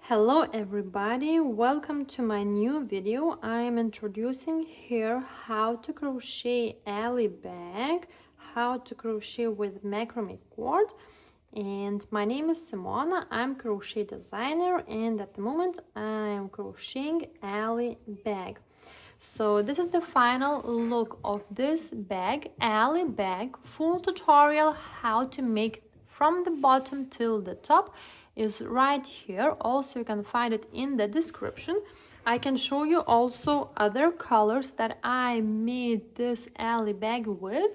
Hello everybody, welcome to my new video. I am introducing here how to crochet alley bag, how to crochet with macrame cord. And my name is Simona. I'm crochet designer and at the moment I am crocheting alley bag. So this is the final look of this bag, alley bag, full tutorial how to make from the bottom till the top is right here. Also you can find it in the description. I can show you also other colors that I made this alley bag with.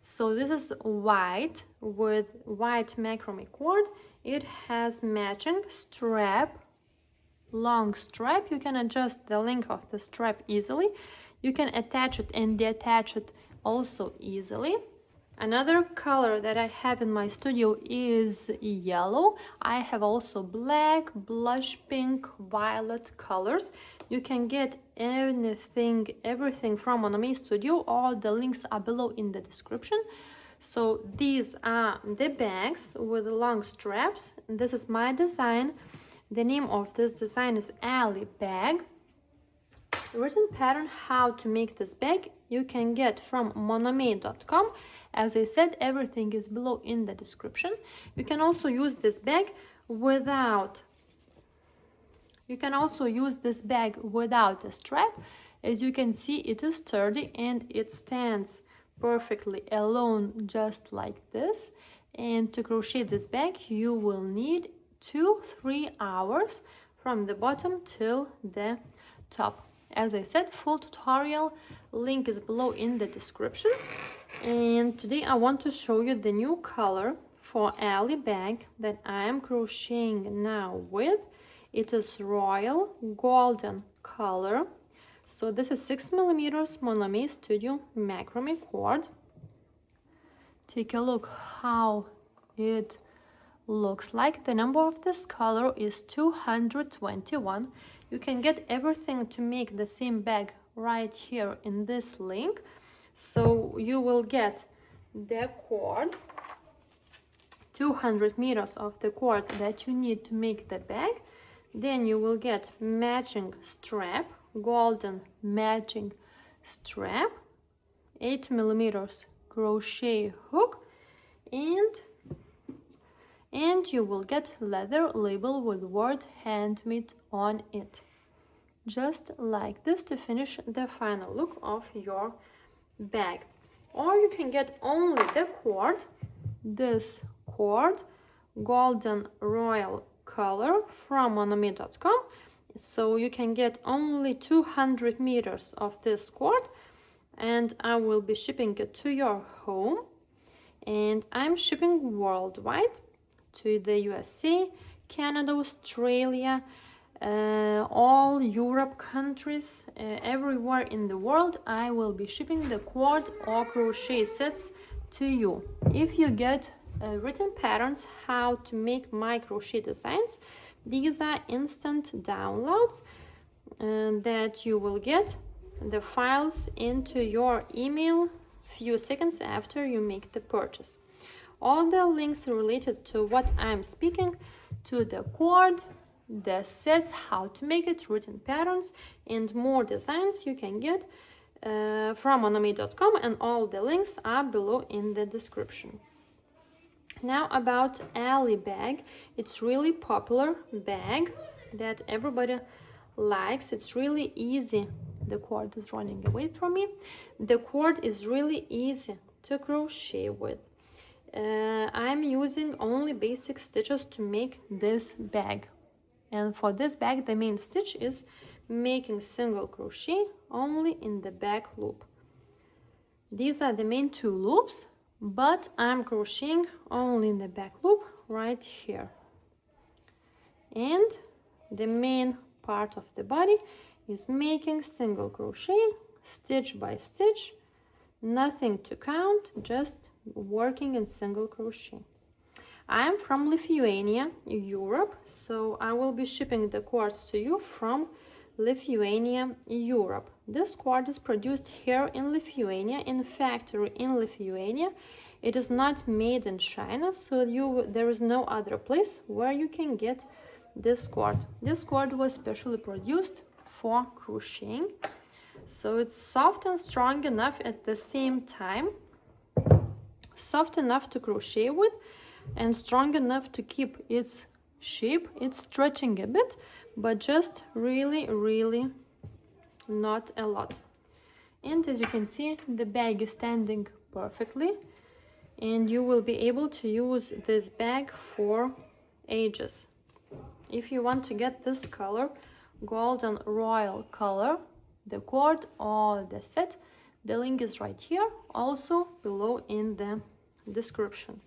So this is white with white macrame cord. It has matching strap, long strap. You can adjust the length of the strap easily. You can attach it and detach it also easily. Another color that I have in my studio is yellow. I have also black, blush pink, violet colors. You can get everything from Monami Studio. All the links are below in the description. So these are the bags with long straps. This is my design. The name of this design is alley bag. Written pattern how to make this bag you can get from moname.com. As I said, everything is below in the description. You can also use this bag without a strap. As you can see, it is sturdy and it stands perfectly alone, just like this. And to crochet this bag you will need 2-3 hours from the bottom till the top. As I said, full tutorial link is below in the description. And today I want to show you the new color for alley bag that I am crocheting now with. It is royal golden color. So this is 6mm Monami Studio macrame cord. Take a look how it looks like. The number of this color is 221. You can get everything to make the same bag right here in this link. So you will get the cord, 200 meters of the cord that you need to make the bag. Then you will get matching strap, golden matching strap, 8mm crochet hook, and you will get leather label with word handmade on it, just like this, to finish the final look of your bag. Or you can get only the cord, this cord, golden royal color from monami.com. So you can get only 200 meters of this cord, and I will be shipping it to your home. And I'm shipping worldwide to the USA, Canada, Australia, all Europe countries, everywhere in the world. I will be shipping the cord or crochet sets to you. If you get written patterns how to make my crochet designs, these are instant downloads that you will get the files into your email few seconds after you make the purchase. All the links related to what I'm speaking, to the cord, the sets, how to make it, written patterns, and more designs you can get from monami.com, and all the links are below in the description. Now about alley bag. It's really popular bag that everybody likes. It's really easy. The cord is running away from me. The cord is really easy to crochet with. I'm using only basic stitches to make this bag, and for this bag the main stitch is making single crochet only in the back loop. These are the main 2 loops, but I'm crocheting only in the back loop right here. And the main part of the body is making single crochet stitch by stitch, nothing to count, just working in single crochet. I am from Lithuania, Europe, so I will be shipping the cords to you from Lithuania, Europe. This cord is produced here in Lithuania, in factory in Lithuania. It is not made in China, so there is no other place where you can get this cord. This cord was specially produced for crocheting, so it's soft and strong enough at the same time, soft enough to crochet with and strong enough to keep its shape. It's stretching a bit, but just really not a lot. And as you can see, the bag is standing perfectly, and you will be able to use this bag for ages. If you want to get this color, golden royal color, the cord or the set, the link is right here, also below in the description.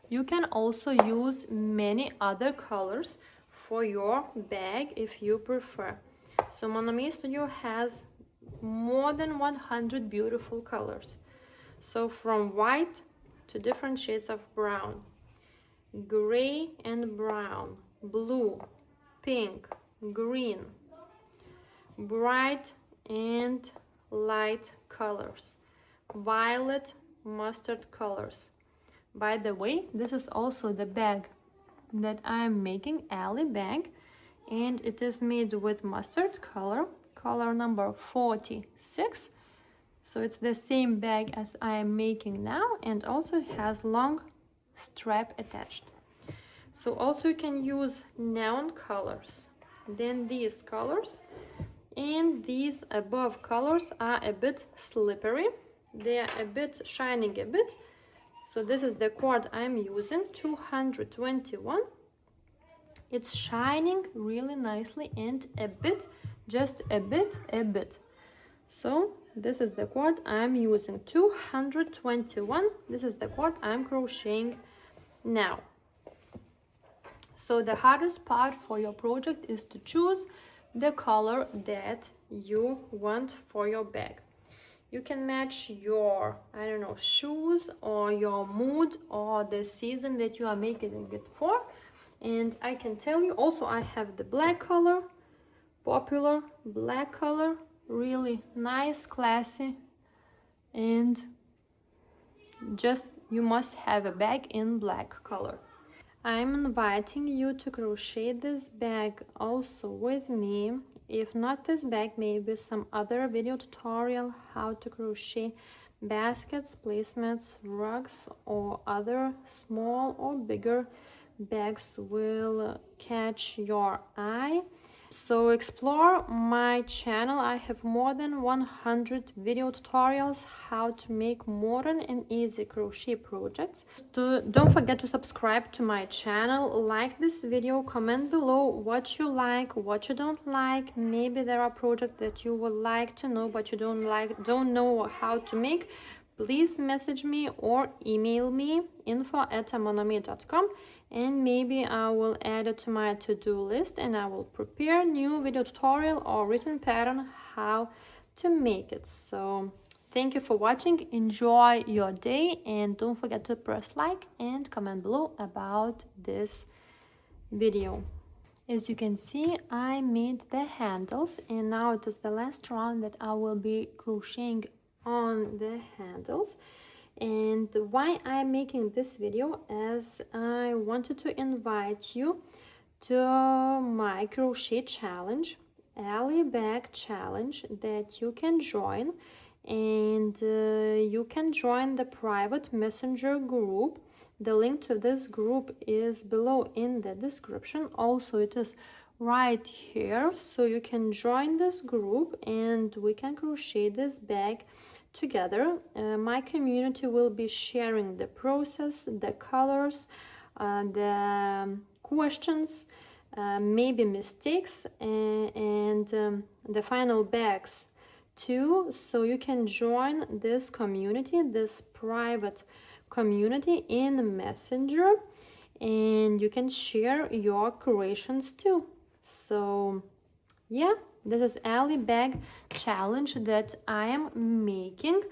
You can also use many other colors for your bag if you prefer. So Mon Ami Studio has more than 100 beautiful colors. So from white to different shades of brown, gray and brown, blue, pink, green, bright and light colors, violet, mustard colors. By the way, this is also the bag that I am making, alley bag, and it is made with mustard color, color number 46. So it's the same bag as I am making now, and also has long strap attached. So also you can use neon colors. Then these colors and these above colors are a bit slippery. They are a bit shining a bit. So this is the cord I'm using, 221. It's shining really nicely and a bit, just a bit. So this is the cord I'm using, 221. This is the cord I'm crocheting now. So the hardest part for your project is to choose the color that you want for your bag. You can match your, I don't know, shoes or your mood or the season that you are making it for. And I can tell you also, I have the black color, popular black color, really nice, classy, and just you must have a bag in black color. I'm inviting you to crochet this bag also with me. If not this bag, maybe some other video tutorial how to crochet baskets, placemats, rugs, or other small or bigger bags will catch your eye. So explore my channel. I have more than 100 video tutorials how to make modern and easy crochet projects. Don't forget to subscribe to my channel, like this video, comment below what you like, what you don't like. Maybe there are projects that you would like to know but you don't know how to make. Please message me or email me, info@monami.com, and maybe I will add it to my to-do list and I will prepare new video tutorial or written pattern how to make it. So thank you for watching, enjoy your day, and don't forget to press like and comment below about this video. As you can see, I made the handles, and now it is the last round that I will be crocheting on the handles. And why I'm making this video, as I wanted to invite you to my crochet challenge, alley bag challenge, that you can join, and you can join the private messenger group. The link to this group is below in the description. Also it is right here, so you can join this group and we can crochet this bag together. My community will be sharing the process, the colors, the questions, maybe mistakes, and the final bags too. So you can join this community, this private community in Messenger, and you can share your creations too. So yeah, this is alley bag challenge that I am making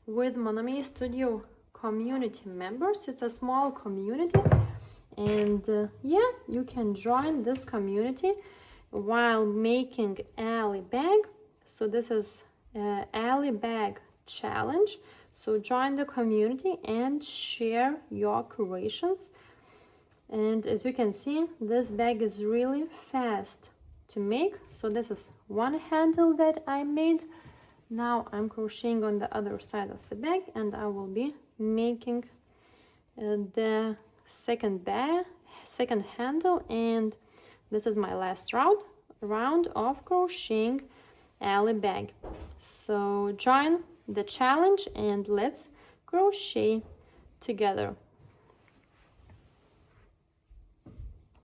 with Mon Ami Studio community members. It's a small community, and yeah, you can join this community while making alley bag. So this is alley bag challenge. So join the community and share your creations. And as you can see, this bag is really fast to make. So this is one handle that I made. Now I'm crocheting on the other side of the bag, and I will be making the second handle, and this is my last round of crocheting alley bag. So join the challenge and let's crochet together.